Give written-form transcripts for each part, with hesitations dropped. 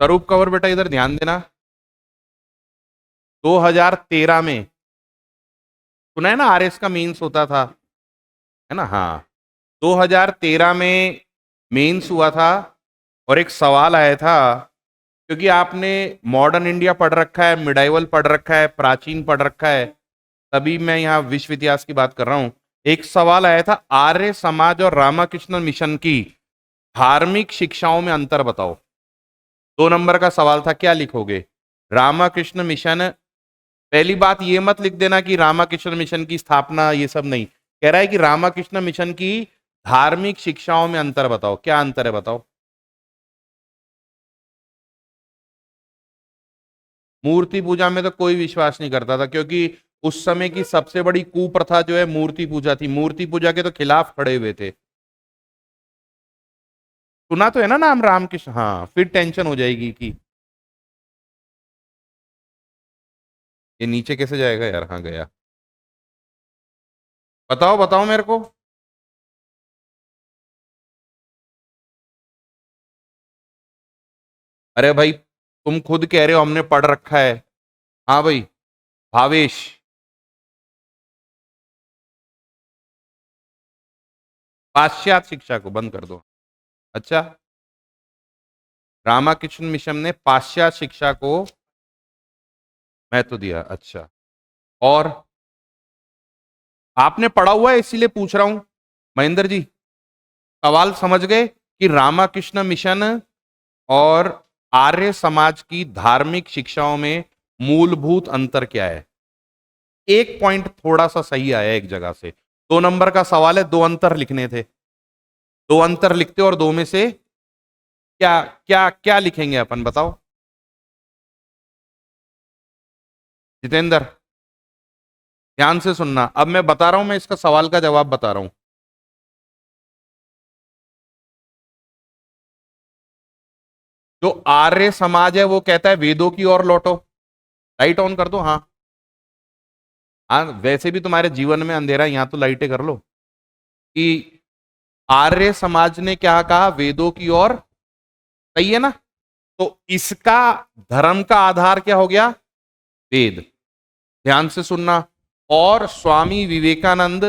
स्वरूप कंवर बेटा इधर ध्यान देना। 2013 में सुना है ना, आरएस का मेंस होता था, है ना? हाँ, 2013 में मेंस हुआ था और एक सवाल आया था, क्योंकि आपने मॉडर्न इंडिया पढ़ रखा है, मिडाइवल पढ़ रखा है, प्राचीन पढ़ रखा है, तभी मैं यहाँ विश्व इतिहास की बात कर रहा हूं। एक सवाल आया था, आर्य समाज और रामकृष्ण मिशन की धार्मिक शिक्षाओं में अंतर बताओ। 2 नंबर का सवाल था, क्या लिखोगे? रामकृष्ण मिशन, पहली बात ये मत लिख देना कि रामकृष्ण मिशन की स्थापना, ये सब नहीं, कह रहा है कि रामकृष्ण मिशन की धार्मिक शिक्षाओं में अंतर बताओ। क्या अंतर है बताओ? मूर्ति पूजा में तो कोई विश्वास नहीं करता था, क्योंकि उस समय की सबसे बड़ी कुप्रथा जो है मूर्ति पूजा थी। मूर्ति पूजा के तो खिलाफ खड़े हुए थे। सुना तो है ना नाम रामकृष्ण? हाँ, फिर टेंशन हो जाएगी कि ये नीचे कैसे जाएगा यार। हाँ गया। बताओ बताओ मेरे को। अरे भाई, तुम खुद कह रहे हो हमने पढ़ रखा है। हाँ भाई, भावेश। पाश्चात्य शिक्षा को बंद कर दो। अच्छा, रामकृष्ण मिशन ने पाश्चात्य शिक्षा को महत्व दिया। अच्छा, और आपने पढ़ा हुआ है इसीलिए पूछ रहा हूं महेंद्र जी। सवाल समझ गए कि रामकृष्ण मिशन और आर्य समाज की धार्मिक शिक्षाओं में मूलभूत अंतर क्या है? एक पॉइंट थोड़ा सा सही आया एक जगह से। 2 नंबर का सवाल है, दो अंतर लिखने थे, दो अंतर लिखते और दो में से क्या क्या क्या लिखेंगे अपन, बताओ जितेंद्र। ध्यान से सुनना, अब मैं बता रहा हूं, मैं इसका सवाल का जवाब बता रहा हूं। जो आर्य समाज है वो कहता है वेदों की ओर लौटो। लाइट ऑन कर दो। हाँ हाँ, वैसे भी तुम्हारे जीवन में अंधेरा है, यहां तो लाइटें कर लो। कि आर्य समाज ने क्या कहा? वेदों की ओर। सही है ना? तो इसका धर्म का आधार क्या हो गया? वेद। ध्यान से सुनना। और स्वामी विवेकानंद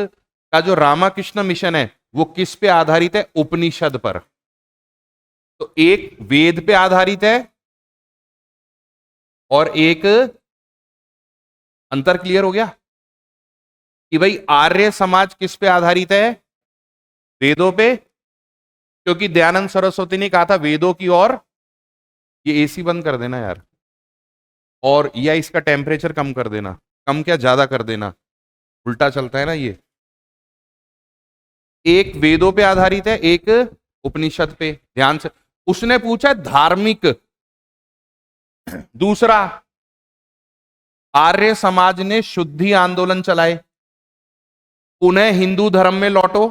का जो रामकृष्ण मिशन है वो किस पे आधारित है? उपनिषद पर। तो एक वेद पे आधारित है और एक, अंतर क्लियर हो गया कि भाई आर्य समाज किस पे आधारित है? वेदों पे। क्योंकि दयानंद सरस्वती ने कहा था वेदों की ओर। ये एसी बंद कर देना यार, और या इसका टेम्परेचर कम कर देना। कम क्या, ज्यादा कर देना, उल्टा चलता है ना ये। एक वेदों पे आधारित है, एक उपनिषद पे। ध्यान से, उसने पूछा धार्मिक। दूसरा, आर्य समाज ने शुद्धि आंदोलन चलाए, पुनः हिंदू धर्म में लौटो।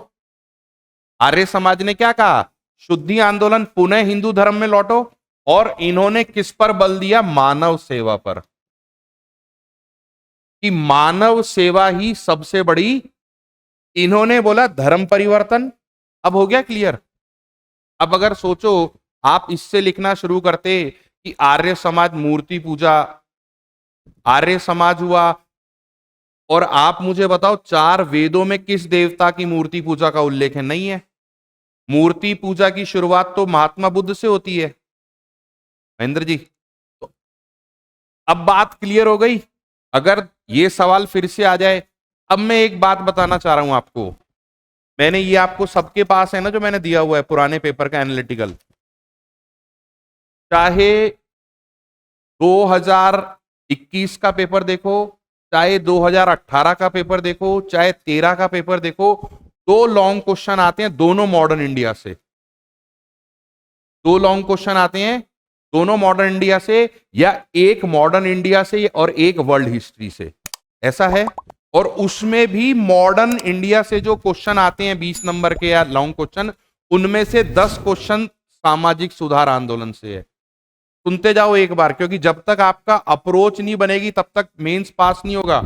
आर्य समाज ने क्या कहा? शुद्धि आंदोलन, पुनः हिंदू धर्म में लौटो। और इन्होंने किस पर बल दिया? मानव सेवा पर, कि मानव सेवा ही सबसे बड़ी। इन्होंने बोला धर्म परिवर्तन। अब हो गया क्लियर? अब अगर सोचो, आप इससे लिखना शुरू करते कि आर्य समाज मूर्ति पूजा, आर्य समाज हुआ, और आप मुझे बताओ चार वेदों में किस देवता की मूर्ति पूजा का उल्लेख है? नहीं है। मूर्ति पूजा की शुरुआत तो महात्मा बुद्ध से होती है महेंद्र जी। तो अब बात क्लियर हो गई। अगर ये सवाल फिर से आ जाए, अब मैं एक बात बताना चाह रहा हूं आपको। मैंने ये आपको सबके पास है ना, जो मैंने दिया हुआ है पुराने पेपर का एनालिटिकल, चाहे 2021 का पेपर देखो, चाहे 2018 का पेपर देखो, चाहे 13 का पेपर देखो, दो लॉन्ग क्वेश्चन आते हैं दोनों मॉडर्न इंडिया से। दो लॉन्ग क्वेश्चन आते हैं दोनों मॉडर्न इंडिया से, या एक मॉडर्न इंडिया से और एक वर्ल्ड हिस्ट्री से, ऐसा है। और उसमें भी मॉडर्न इंडिया से जो क्वेश्चन आते हैं 20 नंबर के या लॉन्ग क्वेश्चन, उनमें से 10 क्वेश्चन सामाजिक सुधार आंदोलन से है। सुनते जाओ एक बार, क्योंकि जब तक आपका अप्रोच नहीं बनेगी तब तक मेंस पास नहीं होगा।